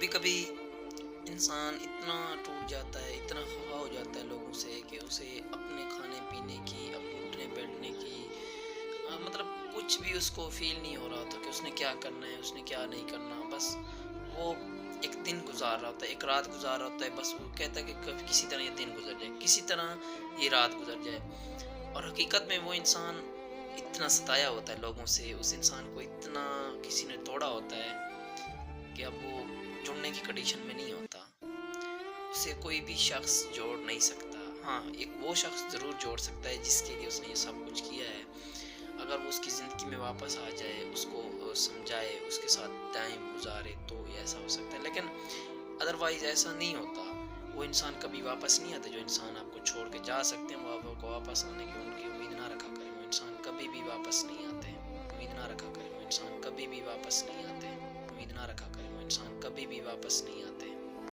کبھی کبھی انسان اتنا ٹوٹ جاتا ہے، اتنا خفا ہو جاتا ہے لوگوں سے کہ اسے اپنے کھانے پینے کی، اپنے اٹھنے بیٹھنے کی مطلب کچھ بھی اس کو فیل نہیں ہو رہا ہوتا کہ اس نے کیا کرنا ہے، اس نے کیا نہیں کرنا. بس وہ ایک دن گزار رہا ہوتا ہے، ایک رات گزار رہا ہوتا ہے. بس وہ کہتا ہے کہ کسی طرح یہ دن گزر جائے، کسی طرح یہ رات گزر جائے. اور حقیقت میں وہ انسان اتنا ستایا ہوتا ہے لوگوں سے، اس انسان کو اتنا کسی نے توڑا ہوتا ہے کہ اب وہ جڑنے کی کنڈیشن میں نہیں ہوتا. اسے کوئی بھی شخص جوڑ نہیں سکتا. ہاں، ایک وہ شخص ضرور جوڑ سکتا ہے جس کے لیے اس نے یہ سب کچھ کیا ہے. اگر وہ اس کی زندگی میں واپس آ جائے، اس کو سمجھائے، اس کے ساتھ ٹائم گزارے تو یہ ایسا ہو سکتا ہے. لیکن ادروائز ایسا نہیں ہوتا. وہ انسان کبھی واپس نہیں آتا. جو انسان آپ کو چھوڑ کے جا سکتے ہیں وہ آپ کو واپس آنے کی ان کی امید نہ رکھا کرے. وہ انسان کبھی بھی واپس نہیں آتے. امید نہ رکھا کرے. وہ انسان کبھی بھی واپس نہیں آتے. امید نہ رکھا کرے. وہ انسان کبھی بھی واپس نہیں آتے.